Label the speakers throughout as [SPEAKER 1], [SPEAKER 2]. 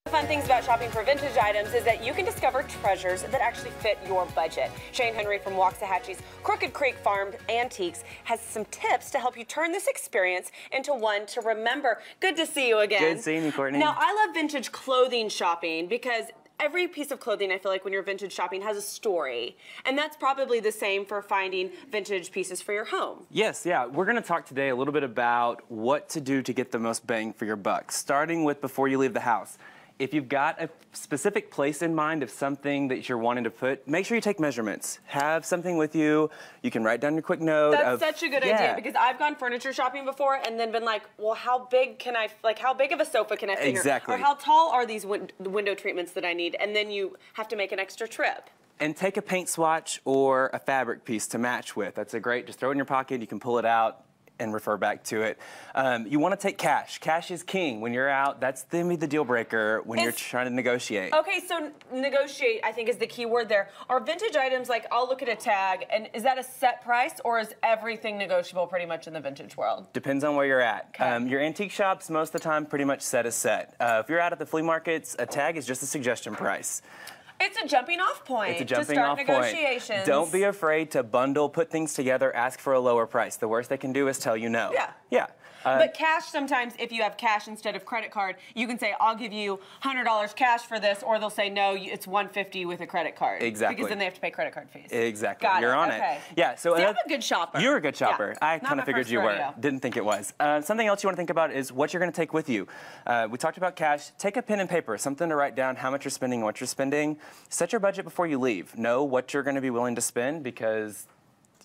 [SPEAKER 1] Fun things about shopping for vintage items is that you can discover treasures that actually fit your budget. Shane Henry from Waxahachie's Crooked Creek Farm Antiques has some tips to help you turn this experience into one to remember. Good to see you again.
[SPEAKER 2] Good seeing you, Courtney.
[SPEAKER 1] Now, I love vintage clothing shopping because every piece of clothing, I feel like when you're vintage shopping, has a story. And that's probably the same for finding vintage pieces for your home.
[SPEAKER 2] Yes, yeah. We're going to talk today a little bit about what to do to get the most bang for your buck, starting with before you leave the house. If you've got a specific place in mind of something that you're wanting to put, make sure you take measurements. Have something with you. You can write down your quick note.
[SPEAKER 1] That's such a good idea, because I've gone furniture shopping before and then been like, well, how big can I, like, how big of a sofa can I fit
[SPEAKER 2] Exactly.
[SPEAKER 1] here? Or how tall are these window treatments that I need? And then you have to make an extra trip.
[SPEAKER 2] And take a paint swatch or a fabric piece to match with. That's a great, just throw it in your pocket. You can pull it out and refer back to it. You want to take cash. Cash is king. When you're out, that's the deal breaker when you're trying to negotiate.
[SPEAKER 1] Okay, so negotiate, I think, is the key word there. Are vintage items, like, I'll look at a tag, and is that a set price, or is everything negotiable pretty much in the vintage world?
[SPEAKER 2] Depends on where you're at.
[SPEAKER 1] Okay.
[SPEAKER 2] Your antique shops, most of the time, pretty much set is set. If you're out at the flea markets, a tag is just a suggestion price.
[SPEAKER 1] It's a jumping off point
[SPEAKER 2] It's a jumping
[SPEAKER 1] to start
[SPEAKER 2] off
[SPEAKER 1] negotiations.
[SPEAKER 2] point. Don't be afraid to bundle, put things together, ask for a lower price. The worst they can do is tell you no.
[SPEAKER 1] Yeah.
[SPEAKER 2] Yeah.
[SPEAKER 1] But cash, sometimes, if you have cash instead of credit card, you can say, I'll give you $100 cash for this, or they'll say, no, it's $150 with a credit card.
[SPEAKER 2] Exactly.
[SPEAKER 1] Because then they have to pay credit card fees.
[SPEAKER 2] Exactly.
[SPEAKER 1] Got
[SPEAKER 2] You're
[SPEAKER 1] it.
[SPEAKER 2] on
[SPEAKER 1] Okay.
[SPEAKER 2] it. Yeah. So
[SPEAKER 1] See, I'm a good shopper.
[SPEAKER 2] You're a good shopper.
[SPEAKER 1] Yeah.
[SPEAKER 2] I
[SPEAKER 1] Not
[SPEAKER 2] kind
[SPEAKER 1] my
[SPEAKER 2] of figured
[SPEAKER 1] first
[SPEAKER 2] you
[SPEAKER 1] rodeo.
[SPEAKER 2] were. Didn't think it was. Something else you want to think about is what you're going to take with you. We talked about cash. Take a pen and paper, something to write down how much you're spending and what you're spending. Set your budget before you leave. Know what you're going to be willing to spend, because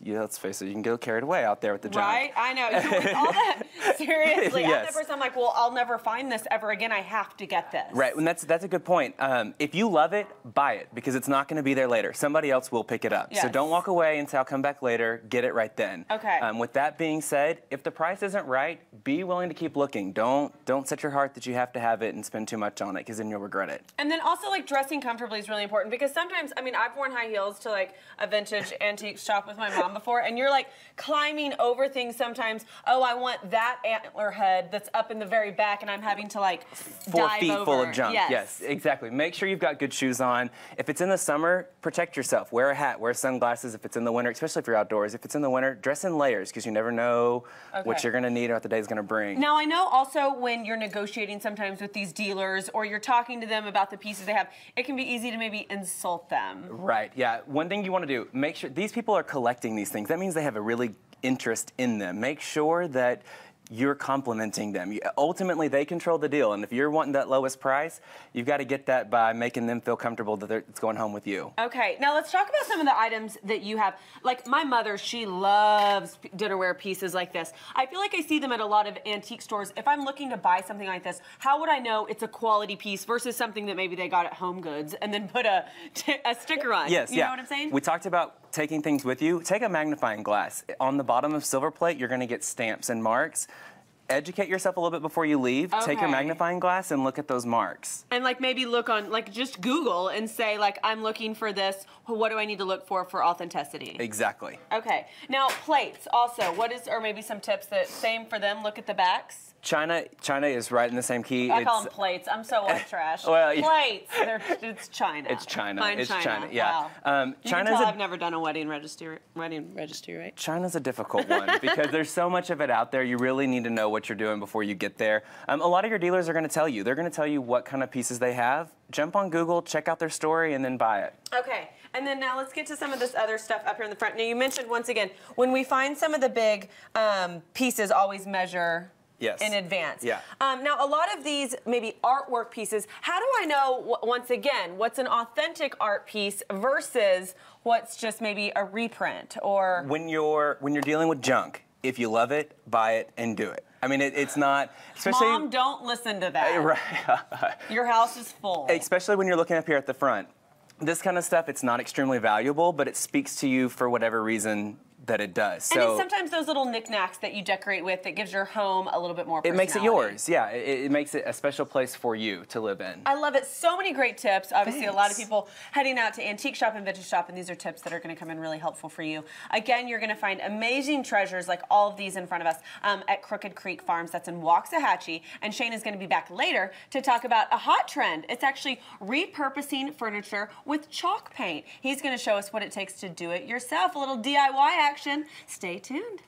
[SPEAKER 2] let's face it, you can get carried away out there with the junk.
[SPEAKER 1] Right? I know. With all that, seriously.
[SPEAKER 2] Yes.
[SPEAKER 1] I'm the person, I'm like, well, I'll never find this ever again. I have to get this.
[SPEAKER 2] Right, and that's a good point. If you love it, buy it, because it's not going to be there later. Somebody else will pick it up.
[SPEAKER 1] Yes.
[SPEAKER 2] So don't walk away and say, I'll come back later. Get it right then.
[SPEAKER 1] Okay.
[SPEAKER 2] With that being said, if the price isn't right, be willing to keep looking. Don't set your heart that you have to have it and spend too much on it, because then you'll regret it.
[SPEAKER 1] And then also, like, dressing comfortably is really important, because sometimes, I mean, I've worn high heels to, like, a vintage antique shop with my mom before, and you're, like, climbing over things sometimes. Oh, I want that antler head that's up in the very back, and I'm having to, like,
[SPEAKER 2] 4
[SPEAKER 1] dive
[SPEAKER 2] feet
[SPEAKER 1] over.
[SPEAKER 2] full of junk.
[SPEAKER 1] Yes,
[SPEAKER 2] exactly. Make sure you've got good shoes on. If it's in the summer, protect yourself. Wear a hat, wear sunglasses if it's in the winter, especially if you're outdoors. If it's in the winter, dress in layers, because you never know what you're going to need or what the day's going to bring.
[SPEAKER 1] Now, I know also when you're negotiating sometimes with these dealers, or you're talking to them about the pieces they have, it can be easy to maybe insult them.
[SPEAKER 2] Right, yeah. One thing you want to do, make sure these people are collecting these things. That means they have a really interest in them. Make sure that you're complimenting them. Ultimately, they control the deal, and if you're wanting that lowest price, you've got to get that by making them feel comfortable that it's going home with you.
[SPEAKER 1] Okay, now let's talk about some of the items that you have. Like, my mother, she loves dinnerware pieces like this. I feel like I see them at a lot of antique stores. If I'm looking to buy something like this, how would I know it's a quality piece versus something that maybe they got at Home Goods and then put a sticker on?
[SPEAKER 2] Yes,
[SPEAKER 1] you know what I'm saying?
[SPEAKER 2] We talked about taking things with you. Take a magnifying glass. On the bottom of silver plate, you're going to get stamps and marks. Educate yourself a little bit before you leave.
[SPEAKER 1] Okay.
[SPEAKER 2] Take your magnifying glass and look at those marks.
[SPEAKER 1] And, like, maybe look on, like, just Google and say, like, I'm looking for this. What do I need to look for authenticity?
[SPEAKER 2] Exactly.
[SPEAKER 1] Okay. Now, plates also. Or maybe some tips that, same for them, look at the backs?
[SPEAKER 2] China is right in the same key.
[SPEAKER 1] I call them plates. I'm so white trash.
[SPEAKER 2] Well,
[SPEAKER 1] plates. It's China.
[SPEAKER 2] It's China.
[SPEAKER 1] Fine
[SPEAKER 2] it's
[SPEAKER 1] China.
[SPEAKER 2] Yeah.
[SPEAKER 1] Wow. You can
[SPEAKER 2] China's
[SPEAKER 1] tell I've never done a wedding registry, right?
[SPEAKER 2] China's a difficult one because there's so much of it out there. You really need to know what you're doing before you get there. A lot of your dealers are going to tell you. They're going to tell you what kind of pieces they have. Jump on Google, check out their story, and then buy it.
[SPEAKER 1] Okay. And then now let's get to some of this other stuff up here in the front. Now, you mentioned, once again, when we find some of the big pieces, always measure in advance.
[SPEAKER 2] Yeah.
[SPEAKER 1] Now, a lot of these maybe artwork pieces, how do I know, once again, what's an authentic art piece versus what's just maybe a reprint? Or
[SPEAKER 2] when you're dealing with junk, if you love it, buy it and do it. I mean, it's not, especially...
[SPEAKER 1] Mom, don't listen to that.
[SPEAKER 2] Right.
[SPEAKER 1] Your house is full.
[SPEAKER 2] Especially when you're looking up here at the front. This kind of stuff, it's not extremely valuable, but it speaks to you for whatever reason that it does.
[SPEAKER 1] And
[SPEAKER 2] So
[SPEAKER 1] it's sometimes those little knickknacks that you decorate with that gives your home a little bit more
[SPEAKER 2] it
[SPEAKER 1] personality.
[SPEAKER 2] makes it yours. Yeah, it makes it a special place for you to live in.
[SPEAKER 1] I love it. So many great tips. Obviously, a lot of
[SPEAKER 2] Thanks.
[SPEAKER 1] people heading out to antique shop and vintage shop, and these are tips that are going to come in really helpful for you. Again, you're going to find amazing treasures like all of these in front of us at Crooked Creek Farms. That's in Waxahachie. And Shane is going to be back later to talk about a hot trend. It's actually repurposing furniture with chalk paint. He's going to show us what it takes to do it yourself. A little DIY action. Stay tuned.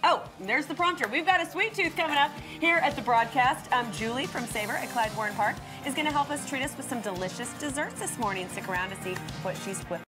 [SPEAKER 1] Oh, there's the prompter. We've got a sweet tooth coming up here at the broadcast. Julie from Savor at Clyde Warren Park is going to help us treat us with some delicious desserts this morning. Stick around to see what she's whipped.